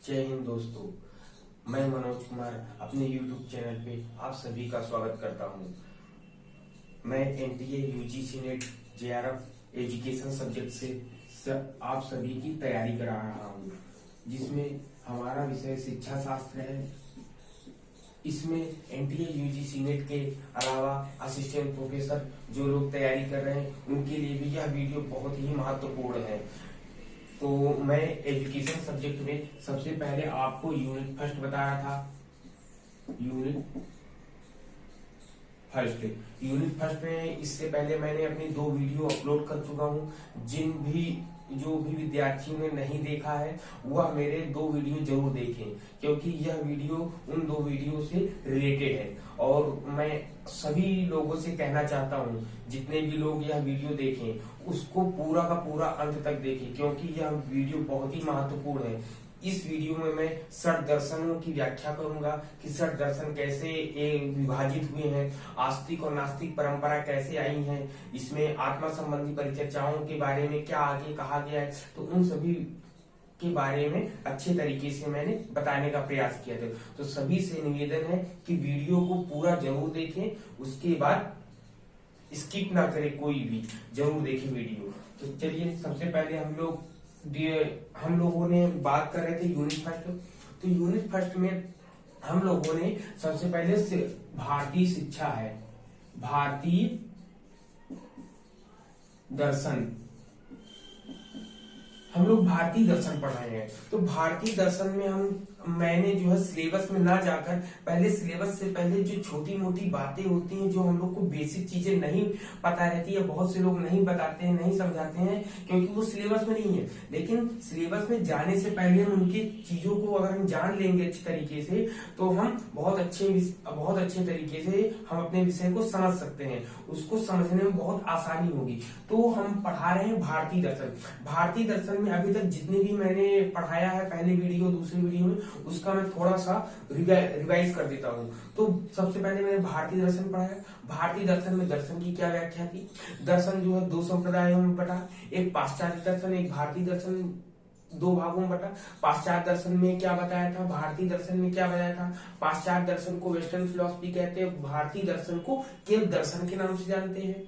जय हिंद दोस्तों। मैं मनोज कुमार अपने YouTube चैनल पे आप सभी का स्वागत करता हूँ। मैं NTA UGC net JRF education subject से आप सभी की तैयारी करा रहा हूँ, जिसमें हमारा विषय शिक्षा शास्त्र है। इसमें NTA UGC नेट के अलावा असिस्टेंट प्रोफेसर जो लोग तैयारी कर रहे हैं उनके लिए भी यह वीडियो बहुत ही महत्वपूर्ण है। तो मैं एजुकेशन सब्जेक्ट में सबसे पहले आपको यूनिट फर्स्ट बताया था। यूनिट फर्स्ट में इससे पहले मैंने अपनी 2 वीडियो अपलोड कर चुका हूँ। जो भी विद्यार्थियों ने नहीं देखा है वह मेरे 2 वीडियो जरूर देखें, क्योंकि यह वीडियो उन 2 वीडियो से रिलेटेड है। और मैं सभी लोगों से कहना चाहता हूँ, जितने भी लोग यह वीडियो देखें उसको पूरा का पूरा अंत तक देखें, क्योंकि यह वीडियो बहुत ही महत्वपूर्ण है। इस वीडियो में मैं षट दर्शनों की व्याख्या करूंगा कि षट दर्शन कैसे विभाजित हुए हैं, आस्तिक और नास्तिक परंपरा कैसे आई है, इसमें आत्मा संबंधी परिचर्चाओं के बारे में क्या आगे कहा गया है। तो उन सभी के बारे में अच्छे तरीके से मैंने बताने का प्रयास किया था। तो सभी से निवेदन है कि वीडियो को पूरा जरूर देखें, उसके बाद स्किप ना करें, कोई भी जरूर देखें वीडियो। तो चलिए सबसे पहले हम लोगों ने बात कर रहे थे यूनिट फर्स्ट। तो यूनिट फर्स्ट में हम लोगों ने सबसे पहले भारतीय शिक्षा है, भारतीय दर्शन, हम लोग भारतीय दर्शन पढ़ रहे हैं। तो भारतीय दर्शन में मैंने जो है सिलेबस में ना जाकर पहले सिलेबस से पहले जो छोटी मोटी बातें होती हैं, जो हम लोग को बेसिक चीजें नहीं पता रहती है, बहुत से लोग नहीं बताते हैं, नहीं समझाते हैं, क्योंकि वो सिलेबस में नहीं है। लेकिन सिलेबस में जाने से पहले हम उनकी चीजों को अगर हम जान लेंगे अच्छे तरीके से, तो हम बहुत अच्छे तरीके से हम अपने विषय को समझ सकते हैं, उसको समझने में बहुत आसानी होगी। तो हम पढ़ा रहे हैं भारतीय दर्शन। भारतीय दर्शन में अभी तक जितने भी मैंने पढ़ाया है, पहले वीडियो दूसरी वीडियो में, उसका मैं थोड़ा सा रिवाइज कर देता हूँ। तो सबसे पहले मैंने भारतीय दर्शन पढ़ाया। भारतीय दर्शन में दर्शन की क्या व्याख्या थी। दर्शन जो है 2 संप्रदायों में बटा, एक पाश्चात्य दर्शन, एक भारतीय दर्शन, 2 भागों में बटा। पाश्चात्य दर्शन में क्या बताया था, भारतीय दर्शन में क्या बताया था। पाश्चात्य दर्शन को वेस्टर्न फिलॉसफी कहते हैं, भारतीय दर्शन को केवल दर्शन के नाम से जानते हैं।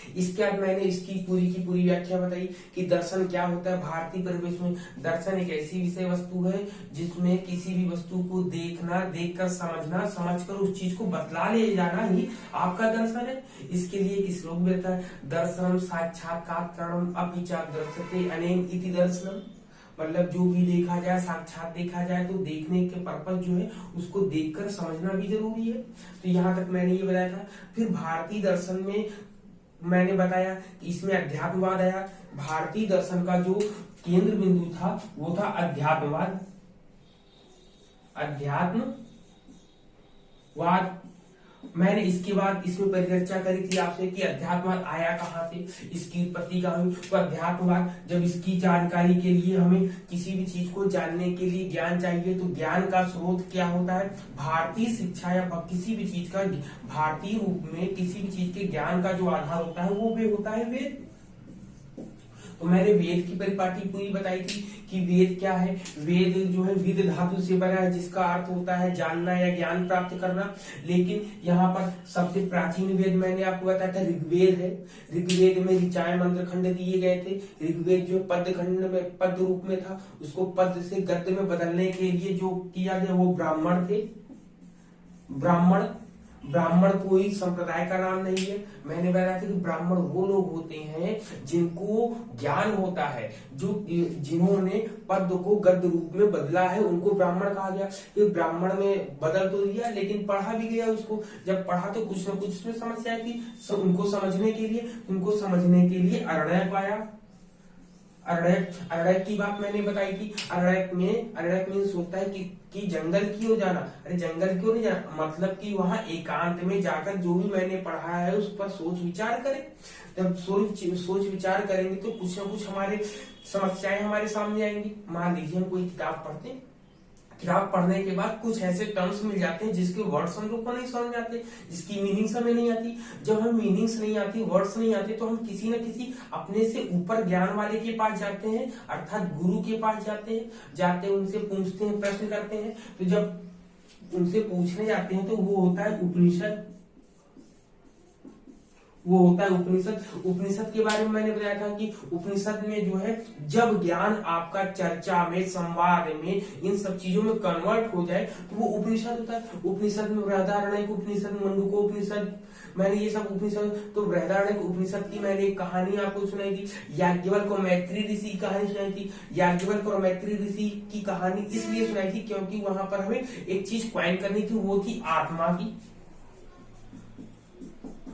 इसके बाद मैंने इसकी की पूरी व्याख्या बताई कि दर्शन क्या होता है। भारतीय परिवेश में दर्शन एक ऐसी विषय वस्तु है जिसमें किसी भी वस्तु को देखना, देखकर समझना, समझकर उस चीज को बतला ले जाना ही आपका दर्शन है। इसके लिए एक श्लोक भी रहता है, दर्शनम साक्षात्कारणम अपिचा दर्शते अनेन इति दर्शनम। मतलब जो भी देखा जाए, साक्षात देखा जाए, तो देखने के पर्पस जो है उसको देखकर समझना भी जरूरी है। तो यहाँ तक मैंने ये बताया था। फिर भारतीय दर्शन में मैंने बताया कि इसमें अध्यात्मवाद आया। भारतीय दर्शन का जो केंद्र बिंदु था वो था अध्यात्मवाद। मैंने इसके बाद इसमें परिचर्चा करी थी आपसे कि अध्यात्मवाद आया कहाँ से, इसकी उत्पत्ति कहाँ हुई। तो अध्यात्मवाद, जब इसकी जानकारी के लिए हमें किसी भी चीज को जानने के लिए ज्ञान चाहिए, तो ज्ञान का स्रोत क्या होता है। भारतीय शिक्षा या किसी भी चीज का भारतीय रूप में किसी भी चीज के ज्ञान का जो आधार होता है वो वे होता है वेद। तो मैंने वेद की परिपाटी पूरी बताई थी कि वेद क्या है। वेद जो है विद धातु से बना है, जिसका अर्थ होता है जानना या ज्ञान प्राप्त करना। लेकिन यहाँ पर सबसे प्राचीन वेद मैंने आपको बताया था ऋग्वेद है। ऋग्वेद में ऋचाएं मंत्र खंड दिए गए थे। ऋग्वेद जो पद खंड में पद रूप में था, उसको पद से गद्य में बदलने के लिए जो किया गया वो ब्राह्मण थे। ब्राह्मण कोई संप्रदाय का नाम नहीं है। मैंने बताया था कि ब्राह्मण वो लोग होते हैं जिनको ज्ञान होता है, जिन्होंने पद को गद्य रूप में बदला है, उनको ब्राह्मण कहा गया। फिर ब्राह्मण में बदल तो दिया, लेकिन पढ़ा भी गया उसको। जब पढ़ा तो कुछ न कुछ उसमें समस्या थी। उनको समझने के लिए अरण्यक आया। अरण्यक की बात मैंने बताई थी। अरण्यक मीन्स होता है कि जंगल क्यों जाना। अरे जंगल क्यों नहीं जाना, मतलब कि वहां एकांत में जाकर जो भी मैंने पढ़ा है उस पर सोच विचार करें। जब सोच विचार करेंगे तो कुछ न कुछ हमारे समस्याएं हमारे सामने आएंगी। मान लीजिए हम कोई किताब पढ़ते हैं, किताब पढ़ने के बाद कुछ ऐसे टर्म्स मिल जाते हैं जिसके वर्ड्स हम लोग को नहीं समझ में आते, जिसकी मीनिंग्स हमें नहीं आती। जब हम मीनिंग्स नहीं आती, वर्ड्स नहीं आते, तो हम किसी न किसी अपने से ऊपर ज्ञान वाले के पास जाते हैं, अर्थात गुरु के पास जाते हैं उनसे पूछते हैं, प्रश्न करते हैं। तो जब उनसे पूछने जाते हैं तो वो होता है उपनिषद। उपनिषद के बारे में मैंने बताया था कि उपनिषद में जो है जब ज्ञान आपका चर्चा में, संवाद में, इन सब चीजों में कन्वर्ट हो जाए तो वो उपनिषद होता है। उपनिषद में बृहदारण्यक उपनिषद, मंडूक उपनिषद, मैंने ये सब उपनिषद, तो बृहदारण्यक उपनिषद की मैंने एक कहानी आपको सुनाई थी। याज्ञवल्क्य और मैत्री ऋषि की कहानी सुनाई थी। याज्ञवल्क्य और मैत्री ऋषि की कहानी इसलिए सुनाई थी क्योंकि वहां पर हमें एक चीज क्वाइन करनी थी, वो थी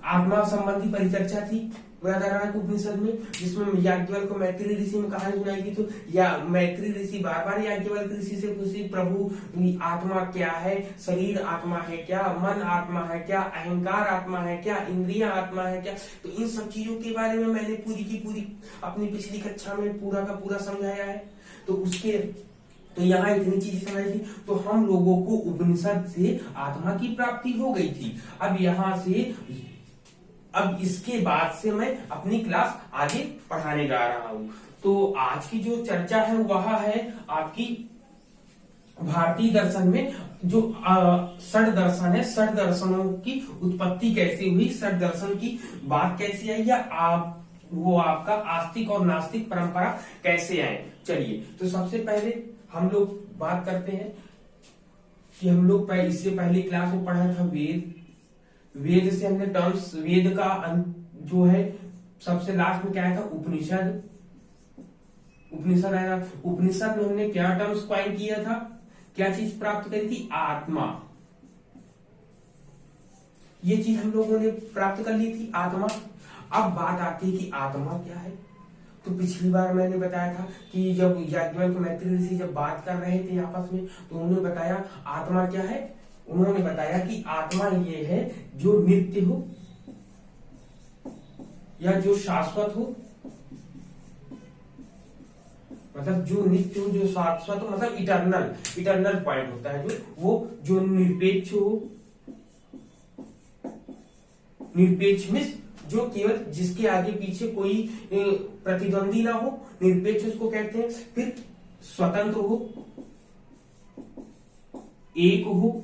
आत्मा संबंधी परिचर्चा थी बृहदारण्यक उपनिषद में, जिसमें याज्ञवल्क्य को मैत्री ऋषि में कहानी सुनाई थी। तो या मैत्री ऋषि बार बार याज्ञवल्क्य ऋषि से पूछी, प्रभु आत्मा क्या है, शरीर आत्मा है क्या, मन आत्मा है क्या, अहंकार आत्मा है क्या, इंद्रियां आत्मा है क्या। तो इन सब चीजों के बारे में मैंने पूरी की पूरी अपनी पिछली कक्षा में पूरा का पूरा समझाया है। तो यहाँ इतनी चीजें समझाई थी। तो हम लोगों को उपनिषद से आत्मा की प्राप्ति हो गई थी। अब इसके बाद से मैं अपनी क्लास आगे पढ़ाने जा रहा हूं। तो आज की जो चर्चा है वह है आपकी भारतीय दर्शन में जो षड दर्शन है, षड दर्शनों की उत्पत्ति कैसे हुई, षड दर्शन की बात कैसे आई, या वो आपका आस्तिक और नास्तिक परंपरा कैसे आए। चलिए, तो सबसे पहले हम लोग बात करते हैं कि हम लोग इससे पहले क्लास में पढ़ा था वेद से हमने टर्म्स, वेद का जो है सबसे लास्ट में क्या आया था, उपनिषद आया। उपनिषद में हमने क्या टर्म्स क्वाइन किया था, क्या चीज प्राप्त करी थी, आत्मा। ये चीज हम लोगों ने प्राप्त कर ली थी, आत्मा। अब बात आती है कि आत्मा क्या है। तो पिछली बार मैंने बताया था कि जब याज्ञवल्क्य मैत्री ऋषि जब बात कर रहे थे आपस में, तो उन्होंने बताया आत्मा क्या है। उन्होंने बताया कि आत्मा ये है जो नित्य हो या जो शाश्वत हो, मतलब जो नित्य हो, जो शाश्वत हो, मतलब इटर्नल पॉइंट होता है जो निरपेक्ष हो। निरपेक्ष मीन्स जो केवल जिसके आगे पीछे कोई प्रतिद्वंदी ना हो, निरपेक्ष उसको कहते हैं। फिर स्वतंत्र हो, एक हो,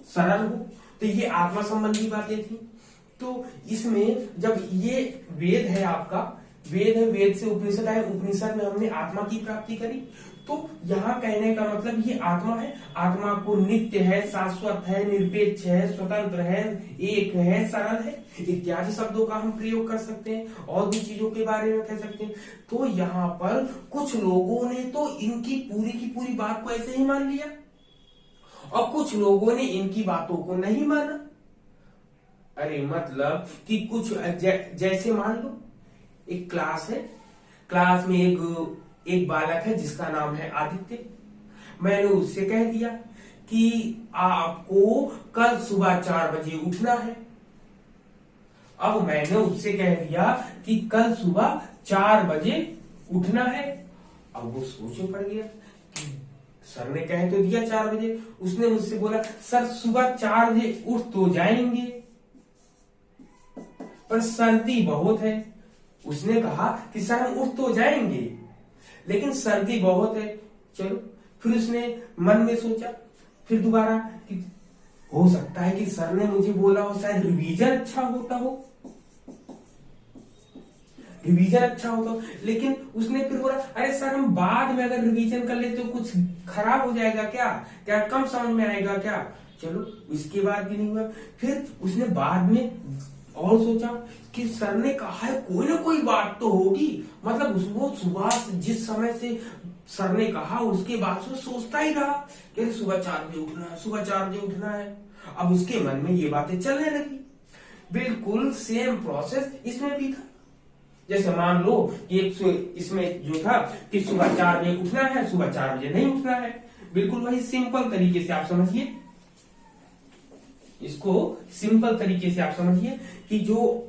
सरल हो। तो ये आत्मा संबंधी बातें थी। तो इसमें जब ये वेद है आपका, वेद से उपनिषद आए, उपनिषद में हमने आत्मा की प्राप्ति करी। तो यहाँ कहने का मतलब ये आत्मा है, आत्मा को नित्य है, शाश्वत है, निरपेक्ष है, स्वतंत्र है, एक है, सरल है, इत्यादि शब्दों का हम प्रयोग कर सकते हैं। और भी चीजों के बारे में कह सकते हैं। तो यहाँ पर कुछ लोगों ने तो इनकी पूरी की पूरी बात को ऐसे ही मान लिया और कुछ लोगों ने इनकी बातों को नहीं माना। अरे मतलब कि कुछ जैसे मान लो एक क्लास है, क्लास में एक बालक है जिसका नाम है आदित्य। मैंने उससे कह दिया कि आपको कल सुबह 4 बजे उठना है। अब मैंने उससे कह दिया कि कल सुबह 4 बजे उठना है। अब वो सोच में पड़ गया कि सर ने कह तो दिया 4 बजे। उसने मुझसे बोला सर सुबह 4 बजे उठ तो जाएंगे पर सर्दी बहुत है। उसने कहा कि सर हम उठ तो जाएंगे लेकिन सर्दी बहुत है। चलो, फिर उसने मन में सोचा फिर दोबारा कि हो सकता है कि सर ने मुझे बोला हो शायद रिवीजन अच्छा होता हो, लेकिन उसने फिर बोला अरे सर हम बाद में अगर रिवीजन कर ले तो कुछ खराब हो जाएगा क्या कम समझ में आएगा क्या। चलो, इसके बाद भी नहीं हुआ। फिर उसने बाद में और सोचा कि सर ने कहा है कोई ना कोई बात तो होगी, मतलब वो सुबह जिस समय से सर ने कहा उसके बाद से सोचता ही रहा कि सुबह 4 बजे उठना है, सुबह 4 बजे उठना है। अब उसके मन में ये बातें चलने लगी। बिल्कुल सेम प्रोसेस इसमें भी था। जैसे मान लो कि इसमें जो था कि सुबह 4 बजे उठना है, सुबह 4 बजे नहीं उठना है। बिल्कुल वही सिंपल तरीके से आप समझिए, इसको सिंपल तरीके से आप समझिए कि जो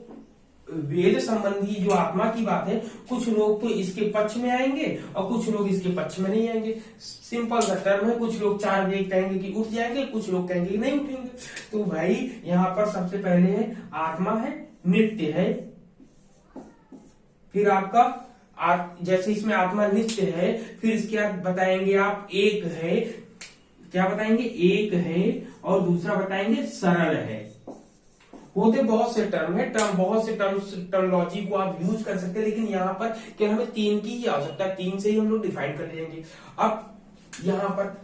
वेद संबंधी जो आत्मा की बात है, कुछ लोग तो इसके पक्ष में आएंगे और कुछ लोग इसके पक्ष में नहीं आएंगे। सिंपल सा टर्म है, कुछ लोग 4 वेद कहेंगे कि उठ जाएंगे, कुछ लोग कहेंगे कि नहीं उठेंगे। तो भाई यहाँ पर सबसे पहले है आत्मा है, नित्य है, फिर आपका जैसे इसमें आत्मा नित्य है, फिर इसके बाद बताएंगे आप एक है, क्या बताएंगे, एक है, और दूसरा बताएंगे सरल है। होते बहुत से टर्म है, बहुत से टर्मोलॉजी को आप यूज कर सकते हैं, लेकिन यहाँ पर क्या हमें 3 की ही आवश्यकता है, 3 से ही हम लोग डिफाइन कर लेंगे। अब यहाँ पर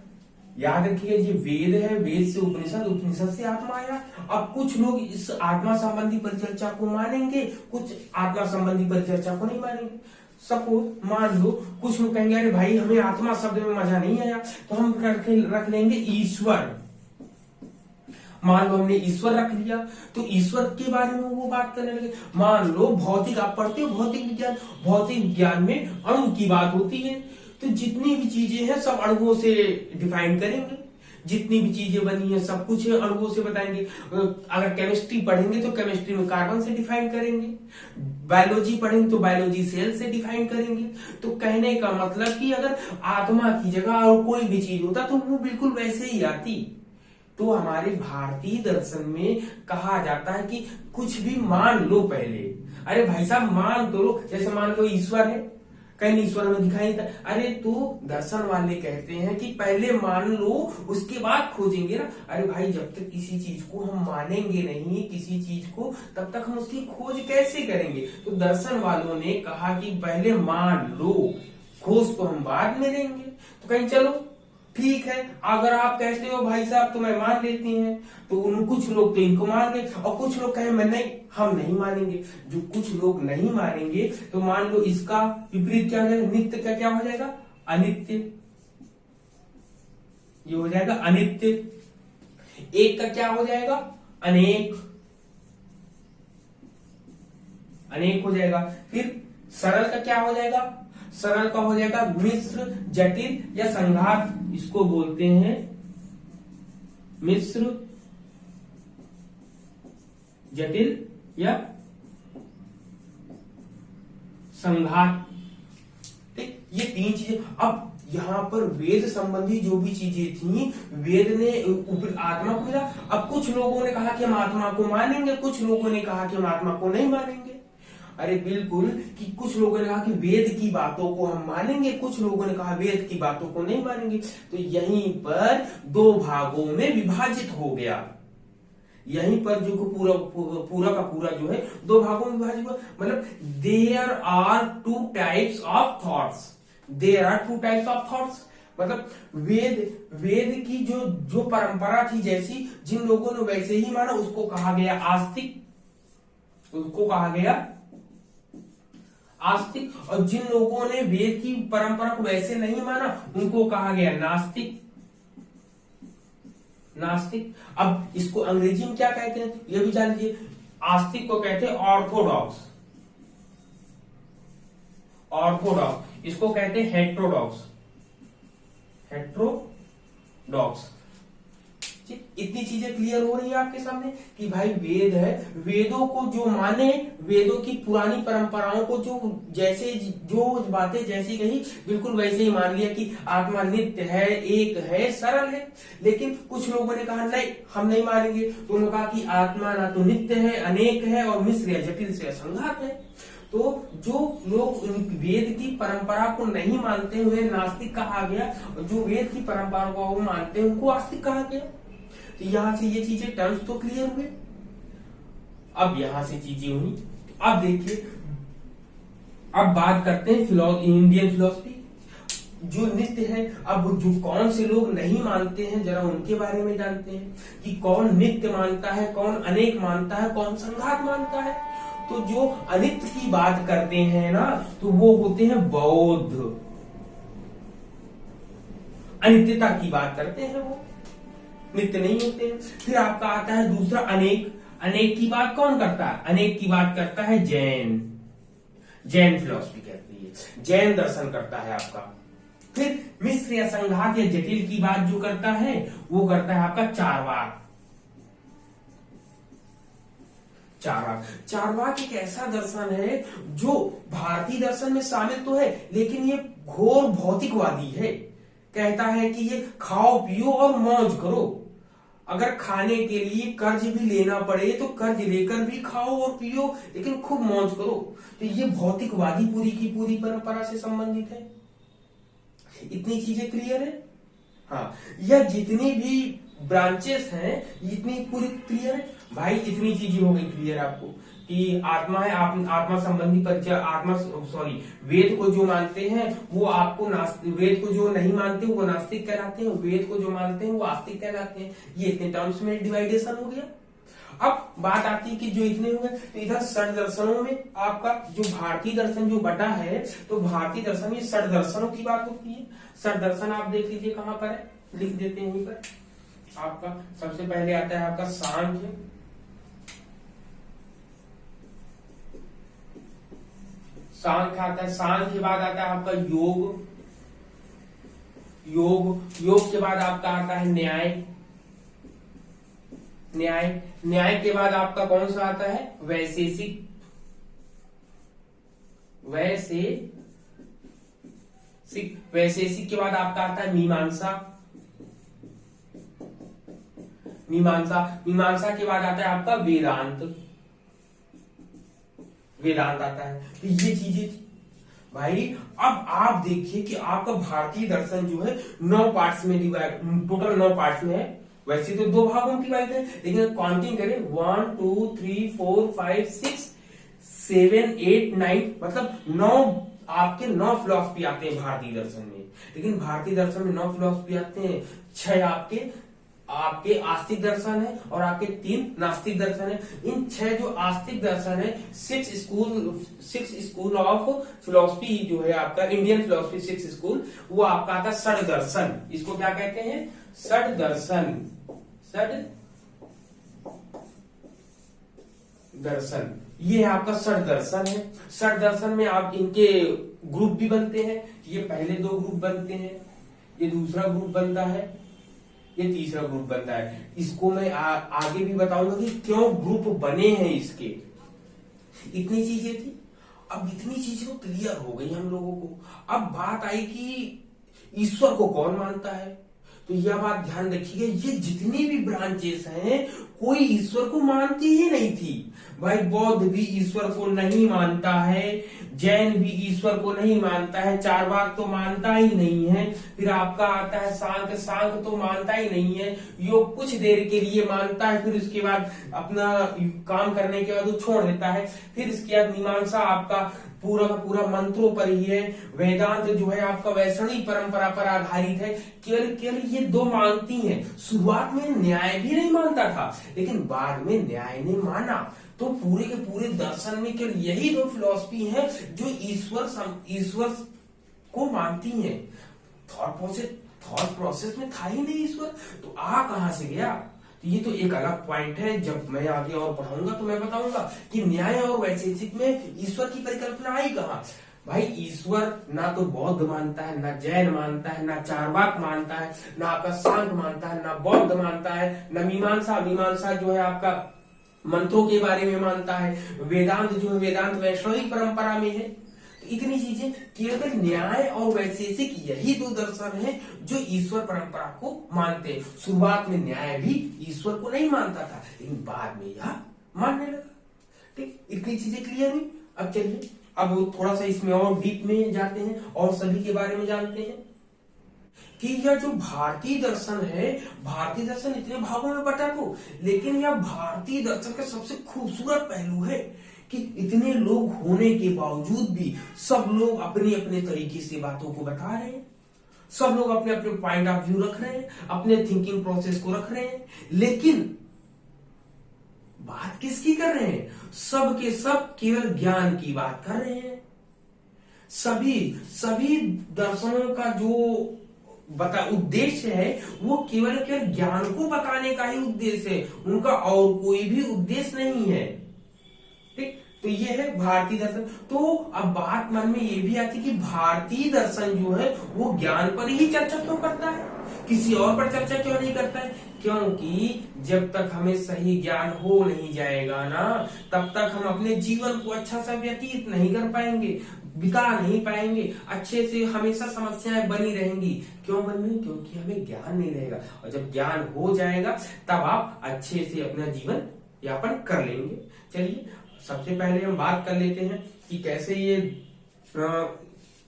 याद रखिए ये वेद है, वेद से उपनिषद, उपनिषद से आत्मा आया। अब कुछ लोग इस आत्मा संबंधी परिचर्चा को मानेंगे, कुछ आत्मा संबंधी परिचर्चा को नहीं मानेंगे। सपोज मान लो कुछ लोग कहेंगे अरे भाई हमें आत्मा शब्द में मजा नहीं आया, तो हम रख लेंगे ईश्वर। मान लो हमने ईश्वर रख लिया, तो ईश्वर के बारे में वो बात करने लगे। मान लो भौतिक, आप पढ़ते हो भौतिक विज्ञान, भौतिक विज्ञान में अणु की बात होती है, तो जितनी भी चीजें हैं सब अणुओं से डिफाइन करेंगे, जितनी भी चीजें बनी है सब कुछ अणुओं से बताएंगे। अगर केमिस्ट्री पढ़ेंगे तो केमिस्ट्री में कार्बन से डिफाइन करेंगे, बायोलॉजी पढ़ेंगे तो बायोलॉजी सेल से डिफाइन करेंगे। तो कहने का मतलब कि अगर आत्मा की जगह और कोई भी चीज होता तो वो बिल्कुल वैसे ही आती। तो हमारे भारतीय दर्शन में कहा जाता है कि कुछ भी मान लो पहले, अरे भाई साहब मान तो लो, जैसे मान लो ईश्वर है, कहीं ईश्वर हमें दिखाई देता, अरे तो दर्शन वाले कहते हैं कि पहले मान लो उसके बाद खोजेंगे ना। अरे भाई जब तक किसी चीज को हम मानेंगे नहीं, किसी चीज को, तब तक हम उसकी खोज कैसे करेंगे। तो दर्शन वालों ने कहा कि पहले मान लो, खोज तो हम बाद में लेंगे। तो कहीं चलो ठीक है, अगर आप कहते हो भाई साहब तो मैं मान लेती हैं, तो उन कुछ लोग तो इनको मान गए और कुछ लोग कहे मैं नहीं, हम नहीं मानेंगे। जो कुछ लोग नहीं मानेंगे तो मान लो इसका विपरीत क्या हो जाएगा, नित्य का क्या हो जाएगा, अनित्य। ये हो जाएगा अनित्य। एक का क्या हो जाएगा, अनेक, अनेक हो जाएगा। फिर सरल का क्या हो जाएगा, सरल का हो जाएगा मिश्र, जटिल या संघात, इसको बोलते हैं मिश्र, जटिल या संघात। ठीक, ये 3 चीजें। अब यहाँ पर वेद संबंधी जो भी चीजें थी, वेद ने आत्मा को मिला। अब कुछ लोगों ने कहा कि हम आत्मा को मानेंगे, कुछ लोगों ने कहा कि हम आत्मा को नहीं मानेंगे। अरे बिल्कुल, कि कुछ लोगों ने कहा कि वेद की बातों को हम मानेंगे, कुछ लोगों ने कहा वेद की बातों को नहीं मानेंगे। तो यहीं पर 2 भागों में विभाजित हो गया। यहीं पर जो पूरा का पूरा जो है 2 भागों में विभाजित हुआ। मतलब there are 2 types of thoughts, there are 2 types of thoughts. मतलब वेद की जो परंपरा थी, जैसी जिन लोगों ने वैसे ही माना, उसको कहा गया आस्तिक, उसको कहा गया आस्तिक। और जिन लोगों ने वेद की परंपरा को वैसे नहीं माना, उनको कहा गया नास्तिक, नास्तिक। अब इसको अंग्रेजी में क्या कहते हैं ये भी जान लीजिए। आस्तिक को कहते हैं ऑर्थोडॉक्स, ऑर्थोडॉक्स। इसको कहते हैं हेट्रोडॉक्स, हेट्रोडॉक्स। इतनी चीजें क्लियर हो रही है आपके सामने कि भाई वेद है, वेदों को जो माने, वेदों की पुरानी परंपराओं को जो बातें जैसी कही बिल्कुल वैसे ही मान लिया कि आत्मा नित्य है, एक है, सरल है। लेकिन कुछ लोगों ने कहा नहीं, हम नहीं मानेंगे। तो उन्होंने कहा कि आत्मा ना तो नित्य है, अनेक है, और मिश्र या जटिल से असंघात है। तो जो लोग वेद की परंपरा को नहीं मानते हुए नास्तिक कहा गया, और जो वेद की परंपरा को मानते हैं उनको आस्तिक कहा गया। तो यहां से ये चीजें टर्म्स तो क्लियर हुए। अब यहां से चीजें हुई। अब देखिए, अब बात करते हैं इंडियन फिलॉसफी जो नित्य है। अब जो कौन से लोग नहीं मानते हैं, जरा उनके बारे में जानते हैं कि कौन नित्य मानता है, कौन अनेक मानता है, कौन संघात मानता है। तो जो अनित्य की बात करते हैं ना, तो वो होते हैं बौद्ध। अनित्यता की बात करते हैं, वो नित्य नहीं होते हैं। फिर आपका आता है दूसरा अनेक। अनेक की बात कौन करता है, अनेक की बात करता है जैन, जैन फिलॉसफी कहती है, जैन दर्शन करता है आपका। फिर मिश्र या संघात या जटिल की बात जो करता है, वो करता है आपका चारवाक। चार्वाक। चार्वाक एक ऐसा दर्शन है जो भारतीय दर्शन में शामिल तो है, लेकिन ये घोर भौतिकवादी है। कहता है कि ये खाओ पियो और मौज करो, अगर खाने के लिए कर्ज भी लेना पड़े तो कर्ज लेकर भी खाओ और पियो, लेकिन खूब मौज करो। तो ये भौतिकवादी पूरी की पूरी परंपरा से संबंधित है। इतनी चीजें क्लियर है। हाँ, यह जितनी भी ब्रांचेस हैं इतनी पूरी क्लियर है भाई। इतनी चीजें हो गई क्लियर आपको कि आत्मा है, आत्मा संबंधी परिचय, आत्मा सॉरी वेद को जो मानते हैं वो आपको नास्तिक, वेद को जो नहीं मानते वो नास्तिक कहलाते हैं, वेद को जो मानते हैं वो आस्तिक कहलाते हैं। ये इतने टर्म्स में डिवाइडेशन हो गया। अब बात आती है कि जो इतने हो गए तो इधर षड दर्शनों में आपका जो भारतीय दर्शन जो बटा है, तो भारतीय दर्शन में षड दर्शनों की बात होती है। षड दर्शन आप देख लीजिए कहां पर है, लिख देते हैं यहीं पर। आपका सबसे पहले आता है आपका सांख्य, सांख्य आता है, सांख्य के बाद आता है आपका योग, योग के बाद आपका आता है न्याय, न्याय के बाद आपका कौन सा आता है, वैशेषिक, वैशेषिक के बाद आपका आता है मीमांसा, मीमांसा के बाद आता है आपका वेदांत, आता है। तो ये चीजें भाई, अब आप देखिए कि आपका भारतीय दर्शन जो है 9 पार्ट्स में डिवाइड, टोटल 9 पार्ट्स में है। वैसे तो 2 भागों में डिवाइड है, लेकिन काउंटिंग करें 1 2 3 4 5 6 7 8 9, मतलब 9 आपके 9 फिलॉसफी आते हैं भारतीय दर्शन में। लेकिन भारतीय दर्शन में 9 फिलॉसफी आते हैं, 6 आपके आस्तिक दर्शन है और आपके 3 नास्तिक दर्शन है। इन 6 जो आस्तिक दर्शन है, 6 स्कूल ऑफ फिलोसफी जो है आपका इंडियन फिलोसफी 6 स्कूल, वो आपका आता है षड दर्शन। इसको क्या कहते हैं, षड दर्शन, ये आपका षड दर्शन है। षड दर्शन में आप इनके ग्रुप भी बनते हैं। ये पहले 2 ग्रुप बनते हैं, ये दूसरा ग्रुप बनता है, ये तीसरा ग्रुप बनता है। इसको मैं आगे भी बताऊंगा कि क्यों ग्रुप बने हैं इसके। इतनी चीजें थी। अब इतनी चीजें तो क्लियर हो गई हम लोगों को। अब बात आई कि ईश्वर को कौन मानता है। तो यह बात ध्यान रखिएगा, ये जितनी भी ब्रांचेस हैं कोई ईश्वर को मानती ही नहीं थी भाई। बौद्ध भी ईश्वर को नहीं मानता है, जैन भी ईश्वर को नहीं मानता है, चारवाक तो मानता ही नहीं है। फिर आपका आता है सांख्य, सांख्य तो मानता ही नहीं है। योग कुछ देर के लिए मानता है, फिर उसके बाद अपना काम करने के बाद वो छोड़ देता है। फिर इसके बाद मीमांसा आपका पूरा का पूरा मंत्रों पर ही है। वेदांत जो है आपका वैष्णवी परंपरा पर आधारित है। केवल ये 2 मानती हैं। शुरुआत में न्याय भी नहीं मानता था, लेकिन बाद में न्याय ने माना। तो पूरे के पूरे दर्शन में केवल यही 2 फिलॉसफी है जो ईश्वर को मानती हैं। थॉट प्रोसेस में था ही नहीं ईश्वर, तो कहां से गया। तो ये तो एक अलग पॉइंट है, जब मैं आगे और पढ़ाऊंगा तो मैं बताऊंगा कि न्याय और वैशेषिक में ईश्वर की परिकल्पना आई कहां। भाई ईश्वर ना तो बौद्ध मानता है, ना जैन मानता है, ना चारवाक मानता है, ना आपका सांख्य मानता है, ना बौद्ध मानता है, ना मीमांसा जो है आपका मंत्रों के बारे में मानता है। वेदांत जो है वेदांत वैष्णवी परंपरा में है। तो इतनी चीजें, केवल न्याय और वैशेषिक यही 2 दर्शन हैं जो ईश्वर परंपरा को मानते हैं। शुरुआत में न्याय भी ईश्वर को नहीं मानता था, लेकिन बाद में यह मानने लगा। ठीक, इतनी चीजें क्लियर हुई। अब चलिए, अब थोड़ा सा इसमें और डीप में जाते हैं और सभी के बारे में जानते हैं कि यह जो भारतीय दर्शन है, भारतीय दर्शन इतने भागों में बटा तो, लेकिन यह भारतीय दर्शन का सबसे खूबसूरत पहलू है कि इतने लोग होने के बावजूद भी सब लोग अपने अपने तरीके से बातों को बता रहे हैं। सब लोग अपने अपने पॉइंट ऑफ व्यू रख रहे हैं, अपने थिंकिंग प्रोसेस को रख रहे हैं, लेकिन बात किसकी कर रहे हैं, सब के सब केवल ज्ञान की बात कर रहे हैं। सभी दर्शनों का जो उद्देश्य है वो केवल ज्ञान को बताने का ही उद्देश्य है, उनका और कोई भी उद्देश्य नहीं है। ठीक, तो ये है भारतीय दर्शन। तो अब बात मन में ये भी आती कि भारतीय दर्शन जो है वो ज्ञान पर ही चर्चा क्यों करता है, किसी और पर चर्चा क्यों नहीं करता है? क्योंकि जब तक हमें सही ज्ञान हो नहीं जाएगा ना, तब तक हम अपने जीवन को अच्छा सा व्यतीत नहीं कर पाएंगे, बिता नहीं पाएंगे अच्छे से, हमेशा समस्याएं बनी रहेंगी। क्यों बनी? क्योंकि हमें ज्ञान नहीं रहेगा। और जब ज्ञान हो जाएगा तब आप अच्छे से अपना जीवन यापन कर लेंगे। चलिए सबसे पहले हम बात कर लेते हैं कि कैसे ये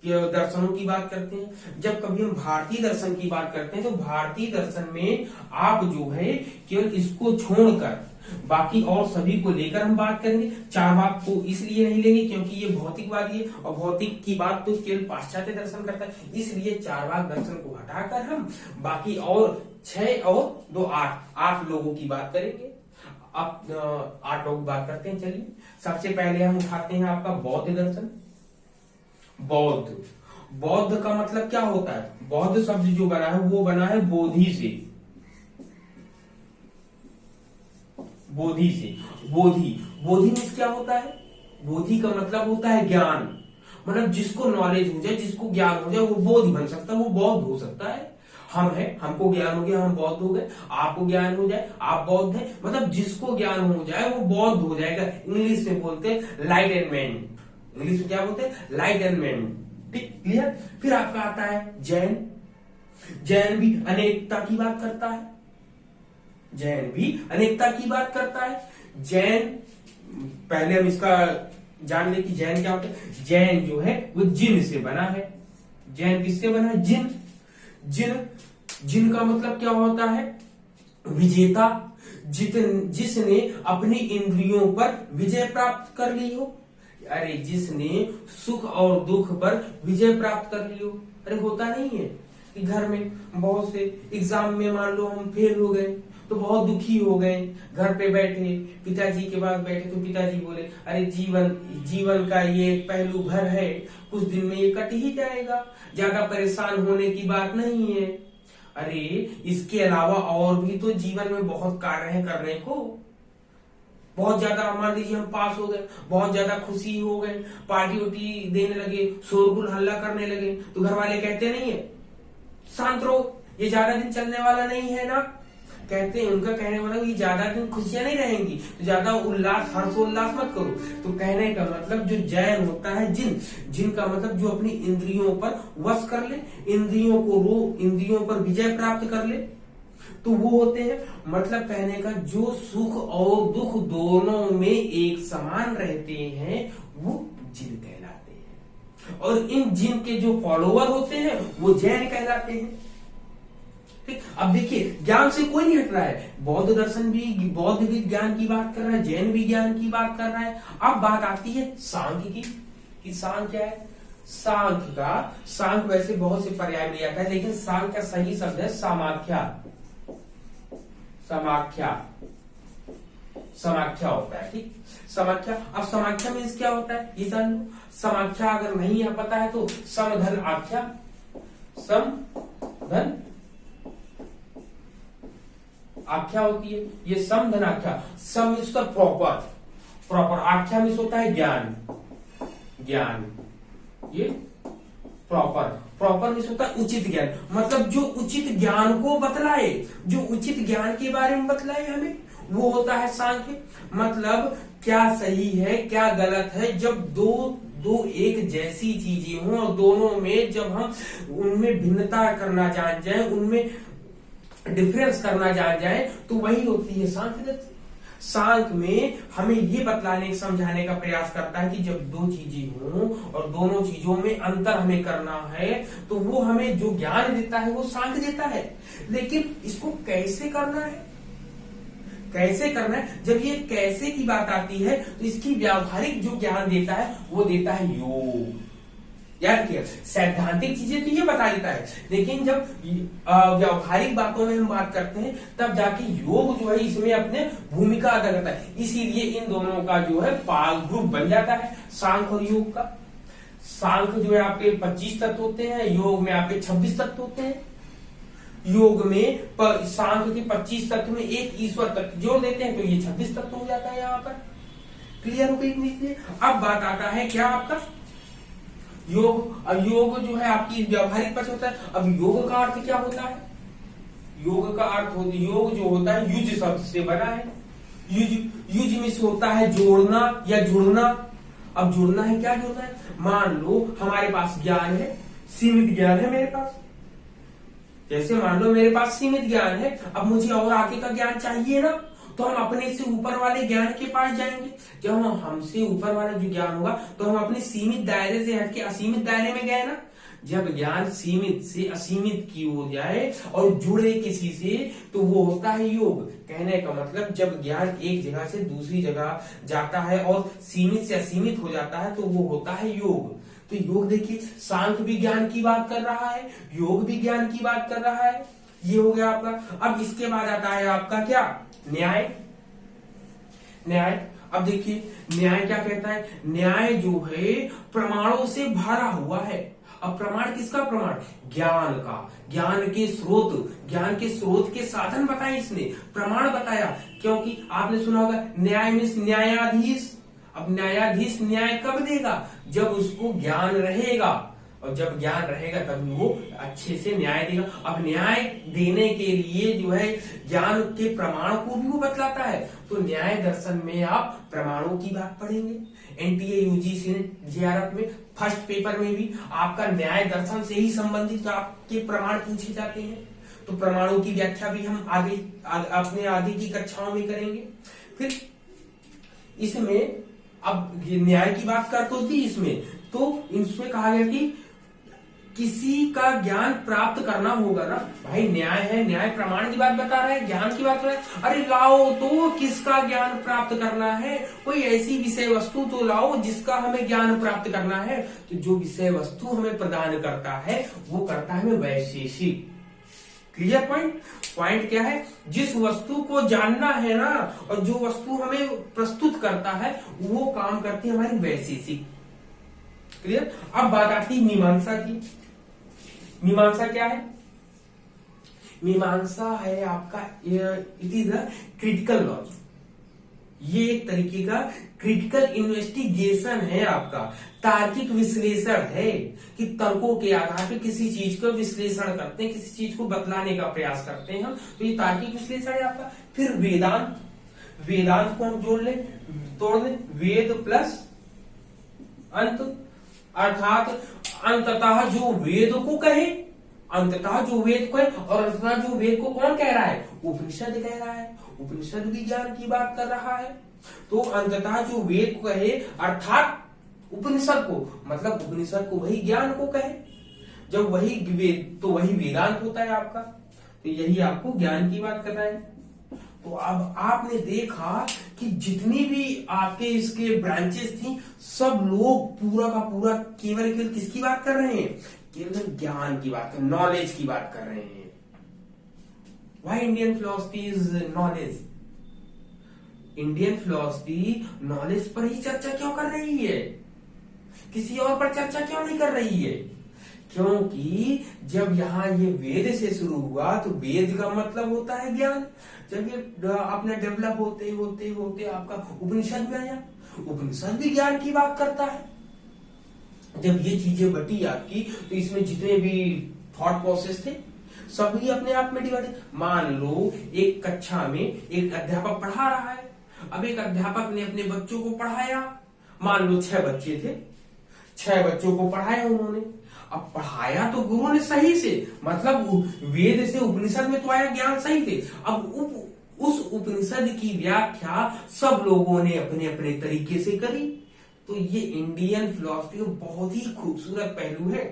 दर्शनों की बात करते हैं। जब कभी हम भारतीय दर्शन की बात करते हैं तो भारतीय दर्शन में आप जो है केवल इसको छोड़कर बाकी और सभी को लेकर हम बात करेंगे। चारवाक को इसलिए नहीं लेंगे क्योंकि ये भौतिकवादी है और भौतिक की बात तो केवल पाश्चात्य दर्शन करता है, इसलिए चारवाक दर्शन को हटाकर हम बाकी और 6 और 2 8 लोगों की बात करेंगे। अब 8 लोग बात करते हैं। चलिए सबसे पहले हम उठाते हैं आपका बौद्ध दर्शन। बौद्ध का मतलब क्या होता है? बौद्ध शब्द जो बना है वो बना है बोधि से। बोधि मीन्स क्या होता है? बोधि का मतलब होता है ज्ञान। मतलब जिसको नॉलेज हो जाए, जिसको ज्ञान हो जाए वो बोधि बन सकता है, वो बौद्ध हो सकता है। हम है, हमको ज्ञान हो गया, हम बौद्ध हो गए। आपको ज्ञान हो जाए, आप बौद्ध हैं। मतलब जिसको ज्ञान हो जाए वो बौद्ध हो जाएगा। इंग्लिश में बोलते हैं लाइटनमेंट। इंग्लिश में क्या बोलते हैं? लाइटनमेंट। ठीक, क्लियर। फिर आपका आता है जैन भी अनेकता की बात करता है। जैन पहले हम इसका जान ले कि जैन क्या होता है। जैन जो है वो जिन से बना है। जैन किससे बना है? जिन का मतलब क्या होता है? विजेता, जिसने अपनी इंद्रियों पर विजय प्राप्त कर ली हो। अरे जिसने सुख और दुख पर विजय प्राप्त कर ली हो। अरे होता नहीं है कि घर में बहुत से एग्जाम में मान लो हम फेल हो गए तो बहुत दुखी हो गए, घर पे बैठे, पिताजी के पास बैठे तो पिताजी बोले अरे जीवन का ये पहलू भर है, कुछ दिन में ये कट ही जाएगा, ज्यादा परेशान होने की बात नहीं है। अरे इसके अलावा और भी तो जीवन में बहुत कार्य है करने को। बहुत ज्यादा मान लीजिए हम पास हो गए, बहुत ज्यादा खुशी हो गए, पार्टी उटी देने लगे, शोरगुल हल्ला करने लगे, तो घर वाले कहते नहीं है शांत रहो, ये ज्यादा दिन चलने वाला नहीं है ना। कहते हैं, उनका कहने वाला ये ज्यादा दिन खुशियां नहीं रहेंगी, तो ज्यादा उल्लास हर्षोल्लास मत करो। तो कहने का मतलब जो जैन होता है, जिन का मतलब जो अपनी इंद्रियों पर वश कर ले, इंद्रियों पर विजय प्राप्त कर ले, तो वो होते हैं। मतलब कहने का जो सुख और दुख दोनों में एक समान रहते हैं वो जिन कहलाते हैं। और इन जिन के जो फॉलोअर होते हैं वो जैन कहलाते हैं। ठीक, अब देखिए ज्ञान से कोई नहीं हट रहा है। बौद्ध भी ज्ञान की बात कर रहा है, जैन भी ज्ञान की बात कर रहा है। अब बात आती है सांख्य की कि सांख्य क्या है। सांख्य वैसे बहुत से पर्याय में आता है, लेकिन सांख्य का सही शब्द है समाख्या होता है। ठीक, समाख्या। अब समाख्या मीन्स क्या होता है ये जान लो। समाख्या अगर नहीं है पता है तो समधन आख्या, समधन आख्या होती है। ये समधन आख्या, सम मीन्स प्रॉपर, आख्या मीन्स होता है ज्ञान। ये प्रॉपर मीन्स होता है उचित ज्ञान। मतलब जो उचित ज्ञान को बतलाए, जो उचित ज्ञान के बारे में बतलाए हमें, वो होता है सांख्य। मतलब क्या सही है क्या गलत है, जब दो एक जैसी चीजें हों और दोनों में जब हम उनमें भिन्नता करना जान जाए, उनमें डिफरेंस करना जान जाए, तो वही होती है सांख्य। सांख्य में हमें ये बतलाने समझाने का प्रयास करता है कि जब दो चीजें हों और दोनों चीजों में अंतर हमें करना है, तो वो हमें जो ज्ञान देता है वो सांख्य देता है। लेकिन इसको कैसे करना है, जब ये कैसे की बात आती है तो इसकी व्यावहारिक जो ज्ञान देता है वो देता है योग। याद किया, सैद्धांतिक चीजें तो ये बता देता है, लेकिन जब व्यावहारिक बातों में हम बात करते हैं तब जाके योग जो है इसमें अपने भूमिका अदा करता है। इसीलिए इन दोनों का जो है ग्रुप बन जाता है, सांख्य और योग का। सांख्य जो है आपके 25 तत्व होते हैं, योग में आपके 26 तत्व होते हैं। योग में सांख्य के 25 तत्व में एक ईश्वर तत्व जोड़ देते हैं तो ये 26 तत्व हो जाता है यहाँ पर। क्लियर हो गई नीचे। अब बात आता है क्या आपका योग। अब योग जो है आपकी व्यावहारिक पक्ष होता है। अब योग का अर्थ क्या होता है? योग का अर्थ योग जो होता है युज शब्द से बना है। युज युज में से होता है जोड़ना या जुड़ना। अब जुड़ना है, क्या जुड़ना है? मान लो हमारे पास ज्ञान है, सीमित ज्ञान है मेरे पास। जैसे मान लो मेरे पास सीमित ज्ञान है, अब मुझे और आगे का ज्ञान चाहिए ना, तो हम अपने से ऊपर वाले ज्ञान के पास जाएंगे। जब हम हमसे ऊपर वाला जो ज्ञान होगा तो हम अपने सीमित दायरे से हटके असीमित दायरे में गए ना। जब ज्ञान सीमित से असीमित की हो जाए और जुड़े किसी से, तो वो होता है योग। कहने का मतलब जब ज्ञान एक जगह से दूसरी जगह जाता है और सीमित से असीमित हो जाता है, तो वो होता है योग। तो योग देखिए, सांख्य भी ज्ञान की बात कर रहा है, योग भी ज्ञान की बात कर रहा है। ये हो गया आपका। अब इसके बाद आता है आपका क्या? न्याय। न्याय, अब देखिए न्याय क्या कहता है? न्याय जो है प्रमाणों से भरा हुआ है। अब प्रमाण किसका? प्रमाण ज्ञान का। ज्ञान के स्रोत के साधन बताए इसने, प्रमाण बताया। क्योंकि आपने सुना होगा न्याय मीन्स न्यायाधीश। अब न्यायाधीश न्याय कब देगा? जब उसको ज्ञान रहेगा, और जब ज्ञान रहेगा तभी वो अच्छे से न्याय देगा। अब न्याय देने के लिए जो है ज्ञान के प्रमाण को भी वो बतलाता है। तो न्याय दर्शन में आप प्रमाणों की बात पढ़ेंगे। एनटीए यूजीसी ने जेआरएफ में फर्स्ट पेपर में भी आपका न्याय दर्शन से ही संबंधित आपके प्रमाण पूछे जाते हैं। तो प्रमाणों की व्याख्या भी हम अपने आगे की कक्षाओं में करेंगे। फिर इसमें अब न्याय की बात कर तो थी इसमें, तो इसमें कहा गया कि किसी का ज्ञान प्राप्त करना होगा ना। भाई न्याय है, न्याय प्रमाण की बात बता रहा है, ज्ञान की बात कर रहा है। अरे लाओ तो किसका ज्ञान प्राप्त करना है? कोई ऐसी विषय वस्तु तो लाओ जिसका हमें ज्ञान प्राप्त करना है। तो जो विषय वस्तु हमें प्रदान करता है वो करता है हमें वैशेषिक। क्लियर पॉइंट क्या है? जिस वस्तु को जानना है ना, और जो वस्तु हमें प्रस्तुत करता है, वो काम करती है हमारी वैशेषिक। क्लियर। अब बात आती है मीमांसा की। मीमांसा क्या है? मीमांसा है आपका it is a critical law. ये एक तरीके का क्रिटिकल इन्वेस्टिगेशन है आपका, तार्किक विश्लेषण है कि तर्कों के आधार पर किसी चीज का विश्लेषण करते हैं, किसी चीज को बतलाने का प्रयास करते हैं हम। तो ये तार्किक विश्लेषण है आपका। फिर वेदांत। वेदांत को हम जोड़ ले, तोड़ ले, वेद प्लस अंत, अर्थात अंततः जो वेद को कहे, अंततः जो वेद को है, और अंततः जो वेद को कौन कह रहा है? उपनिषद कह रहा है। उपनिषद भी ज्ञान की बात कर रहा है। तो अंततः जो वेद को कहे अर्थात उपनिषद को, मतलब उपनिषद को वही ज्ञान को कहे। जब वही वेद, तो वही वेदांत होता है आपका। तो यही आपको ज्ञान की बात कर रहा है। तो अब आपने देखा कि जितनी भी आपके इसके ब्रांचेस थी, सब लोग पूरा का पूरा केवल किसकी बात कर रहे हैं? केवल ज्ञान की बात, नॉलेज की बात कर रहे हैं। Why Indian philosophy is knowledge? Indian philosophy knowledge पर ही चर्चा क्यों कर रही है? किसी और पर चर्चा क्यों नहीं कर रही है? क्योंकि जब यहाँ ये वेद से शुरू हुआ, तो वेद का मतलब होता है ज्ञान। जब ये अपने डेवलप होते होते होते आपका उपनिषद में आया, उपनिषद भी ज्ञान की बात करता है। जब ये चीजें बटी आपकी, तो इसमें जितने भी थॉट प्रोसेस थे सभी अपने आप में डिवाइड। मान लो एक कक्षा में एक अध्यापक पढ़ा रहा है। अब एक अध्यापक ने अपने बच्चों को पढ़ाया, मान लो 6 बच्चे थे, 6 बच्चों को पढ़ाया उन्होंने। अब पढ़ाया तो गुरु ने सही से, मतलब वेद से उपनिषद में तो आया ज्ञान सही थे। अब उस उपनिषद की व्याख्या सब लोगों ने अपने अपने तरीके से करी। तो ये इंडियन फिलॉसफी का बहुत ही खूबसूरत पहलू है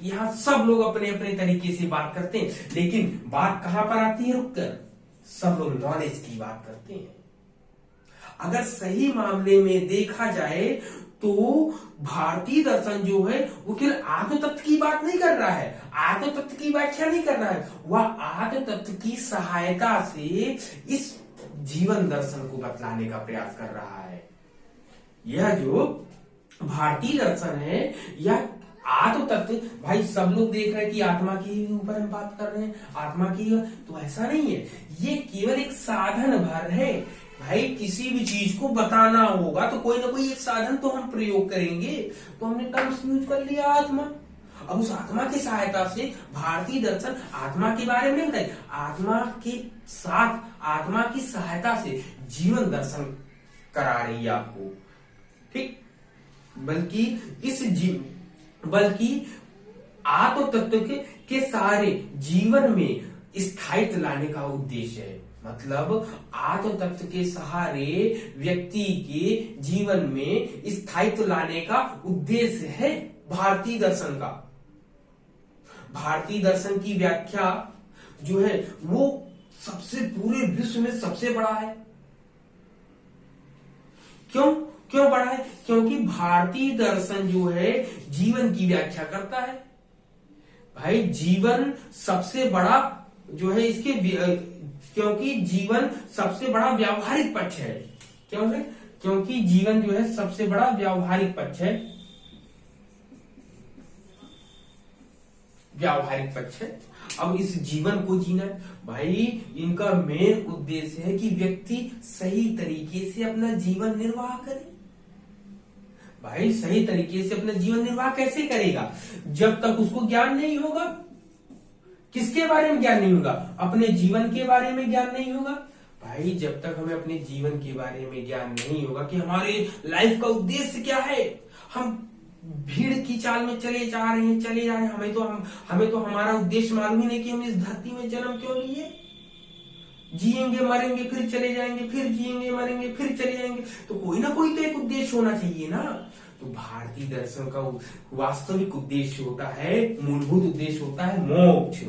कि यहाँ सब लोग अपने अपने तरीके से बात करते हैं, लेकिन बात कहां पर आती है? रुककर सब लोग नॉलेज की बात करते हैं। अगर सही मामले में देखा जाए तो भारतीय दर्शन जो है वो केवल आत्म तत्व की बात नहीं कर रहा है, आत्म तत्व की व्याख्या नहीं कर रहा है, वह आत्म तत्व की सहायता से इस जीवन दर्शन को बतलाने का प्रयास कर रहा है। यह जो भारतीय दर्शन है, यह आत्म तत्व, भाई सब लोग देख रहे हैं कि आत्मा के ऊपर हम बात कर रहे हैं, आत्मा की, तो ऐसा नहीं है। ये केवल एक साधन भर है भाई किसी भी चीज को बताना होगा तो कोई ना कोई एक साधन तो हम प्रयोग करेंगे। तो हमने टर्म्स यूज कर लिया आत्मा। अब उस आत्मा की सहायता से भारतीय दर्शन आत्मा के बारे में नहीं बताए, आत्मा के साथ आत्मा की सहायता से जीवन दर्शन करा रही है आपको, ठीक। बल्कि आत्म तत्व के सारे जीवन में स्थायित्व लाने का उद्देश्य है। मतलब आत्म तत्व के सहारे व्यक्ति के जीवन में स्थायित्व लाने का उद्देश्य है भारतीय दर्शन का। भारतीय दर्शन की व्याख्या जो है वो सबसे पूरे विश्व में सबसे बड़ा है। क्यों बड़ा है? क्योंकि भारतीय दर्शन जो है जीवन की व्याख्या करता है। भाई जीवन सबसे बड़ा जो है इसके, क्योंकि जीवन सबसे बड़ा व्यावहारिक पक्ष है। क्यों है? क्योंकि जीवन जो है सबसे बड़ा व्यावहारिक पक्ष है, व्यावहारिक पक्ष है। अब इस जीवन को जीना, भाई इनका मेन उद्देश्य है कि व्यक्ति सही तरीके से अपना जीवन निर्वाह करे। भाई सही तरीके से अपना जीवन निर्वाह कैसे करेगा? जब तक उसको ज्ञान नहीं होगा। किसके बारे में ज्ञान नहीं होगा? अपने जीवन के बारे में ज्ञान नहीं होगा। भाई जब तक हमें अपने जीवन के बारे में ज्ञान नहीं होगा कि हमारे लाइफ का उद्देश्य क्या है, हम भीड़ की चाल में चले जा रहे हैं, हमें तो हमारा उद्देश्य मालूम ही नहीं कि हम इस धरती में जन्म क्यों लिए। जिएंगे मरेंगे फिर चले जाएंगे, फिर जिएंगे मरेंगे फिर चले जाएंगे, तो कोई ना कोई तो एक उद्देश्य होना चाहिए ना। तो भारतीय दर्शन का वास्तविक उद्देश्य होता है, मूलभूत उद्देश्य होता है मोक्ष।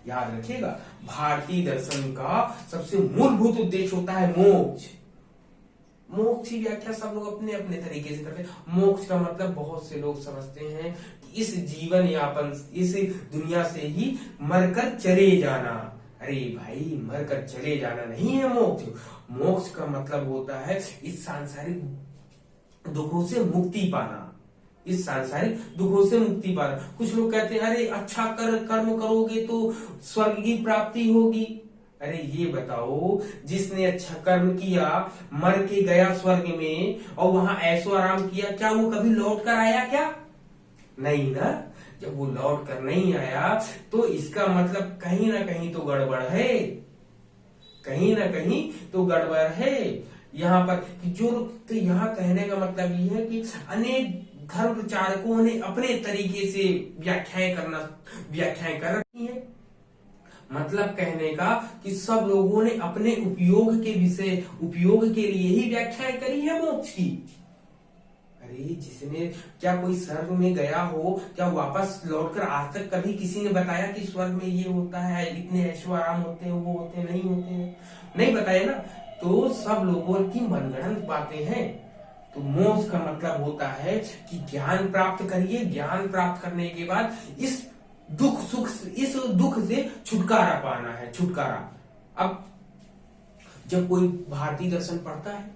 याद रखिएगा, भारतीय दर्शन का सबसे मूलभूत उद्देश्य होता है मोक्ष। मोक्ष की व्याख्या सब लोग अपने अपने तरीके से करते हैं। मोक्ष का मतलब बहुत से लोग समझते हैं कि इस जीवन यापन, इस दुनिया से ही मरकर चले जाना। अरे भाई मरकर चले जाना नहीं है मोक्ष। मोक्ष का मतलब होता है इस सांसारिक दुखों से मुक्ति पाना, इस सांसारिक दुखों से मुक्ति पाना। कुछ लोग कहते हैं अरे अच्छा कर्म करोगे तो स्वर्ग की प्राप्ति होगी। अरे ये बताओ, जिसने अच्छा कर्म किया, मर के गया स्वर्ग में और वहां ऐशो आराम किया, क्या वो कभी लौट कर आया? क्या नहीं ना। जब वो लौट कर नहीं आया तो इसका मतलब कहीं ना कहीं तो गड़बड़ है, कहीं ना कहीं तो गड़बड़ है। यहाँ पर जो तो यहाँ कहने का मतलब ये है कि अनेक धर्म प्रचारकों ने अपने तरीके से व्याख्याएं कर रखी है। मतलब कहने का कि सब लोगों ने अपने उपयोग के लिए ही व्याख्याएं करी है मोक्ष की। अरे जिसने, क्या कोई स्वर्ग में गया हो, क्या वापस लौटकर आज तक कभी किसी ने बताया कि स्वर्ग में ये होता है, इतने ऐशो आराम होते हैं, वो होते नहीं होते हैं? नहीं बताया ना। तो सब लोगों की मनगढ़ंत बातें हैं। तो मोक्ष का मतलब होता है कि ज्ञान प्राप्त करिए, ज्ञान प्राप्त करने के बाद इस दुख से छुटकारा पाना है, छुटकारा। अब जब कोई भारतीय दर्शन पढ़ता है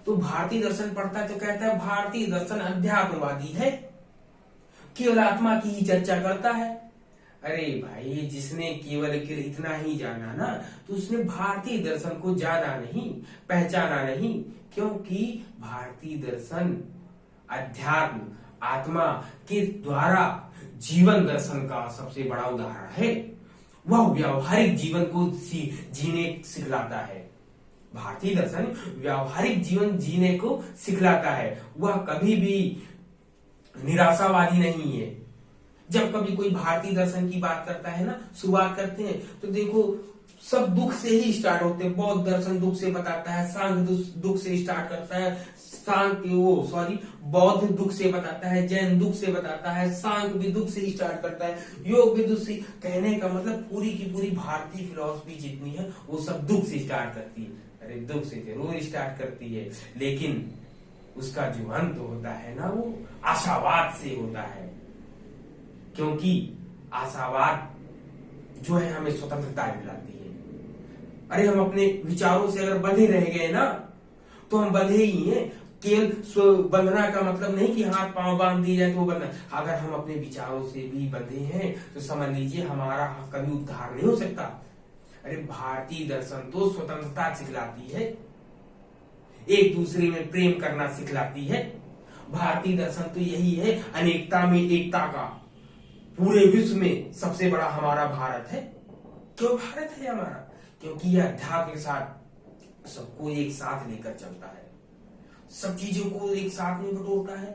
तो भारतीय दर्शन पढ़ता है तो कहता है भारतीय दर्शन अध्यात्मवादी है, केवल आत्मा की ही चर्चा करता है। अरे भाई जिसने केवल इतना ही जाना ना, तो उसने भारतीय दर्शन को जाना नहीं, पहचाना नहीं। क्योंकि भारतीय दर्शन अध्यात्म, आत्मा के द्वारा जीवन दर्शन का सबसे बड़ा उदाहरण है। वह व्यावहारिक जीवन को जीने सिखलाता है। भारतीय दर्शन व्यावहारिक जीवन जीने को सिखलाता है। वह कभी भी निराशावादी नहीं है। जब कभी कोई भारतीय दर्शन की बात करता है ना, शुरुआत करते हैं तो देखो सब दुख से ही स्टार्ट होते हैं। बौद्ध दर्शन दुख से बताता है, सांख्य दुख से स्टार्ट करता है, बौद्ध दुख से बताता है, जैन दुख से बताता है, सांख्य भी दुख से स्टार्ट करता है, योग भी दुख से। कहने का मतलब पूरी की पूरी भारतीय फिलॉसफी जितनी है वो सब दुख से स्टार्ट करती है। अरे दुख से जरूर स्टार्ट करती है, लेकिन उसका जो अंत होता है ना, वो आशावाद से होता है। क्योंकि आशावाद जो है हमें स्वतंत्रता दिलाती है। अरे हम अपने विचारों से अगर बंधे रह गए ना, तो हम बंधे ही हैं। केवल बंधना का मतलब नहीं कि हाथ पांव बांध दिए जाए तो बंधना। अगर हम अपने विचारों से भी बंधे हैं तो समझ लीजिए हमारा कभी उद्धार नहीं हो सकता। अरे भारतीय दर्शन तो स्वतंत्रता सिखलाती है, एक दूसरे में प्रेम करना सिखलाती है। भारतीय दर्शन तो यही है, अनेकता में एकता का। पूरे विश्व में सबसे बड़ा हमारा भारत है। क्यों भारत है हमारा? क्योंकि यह अध्यात्म के साथ सबको एक साथ लेकर चलता है, सब चीजों को एक साथ में बटोरता है।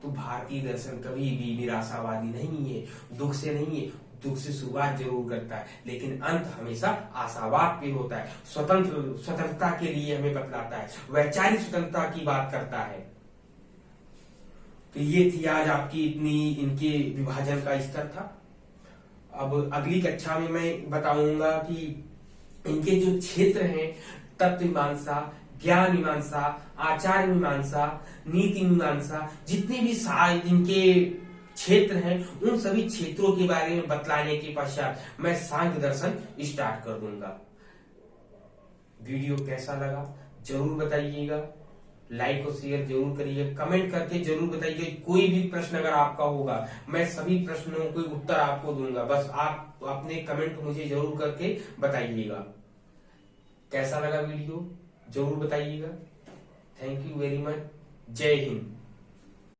तो भारतीय दर्शन कभी भी निराशावादी नहीं है, दुख से नहीं है। दुख से शुरुआत जरूर करता है, लेकिन अंत हमेशा आशावाद पे होता है। स्वतंत्रता के लिए हमें बतलाता है, वैचारिक स्वतंत्रता की बात करता है। तो ये थी आज आपकी इतनी इनके विभाजन का स्तर था। अब अगली कक्षा में मैं बताऊंगा कि इनके जो क्षेत्र हैं, तत्व मीमांसा, ज्ञान मीमांसा, आचार मीमांसा, नीति मीमांसा, जितने भी इनके क्षेत्र हैं, उन सभी क्षेत्रों के बारे में बतलाने के पश्चात मैं सांख्य दर्शन स्टार्ट कर दूंगा। वीडियो कैसा लगा जरूर बताइएगा, लाइक और शेयर जरूर करिएगा, कमेंट करके जरूर बताइए। कोई भी प्रश्न अगर आपका होगा, मैं सभी प्रश्नों के उत्तर आपको दूंगा, बस आप अपने कमेंट मुझे जरूर करके बताइएगा। कैसा लगा वीडियो जरूर बताइएगा। Thank you very much. जय हिंद।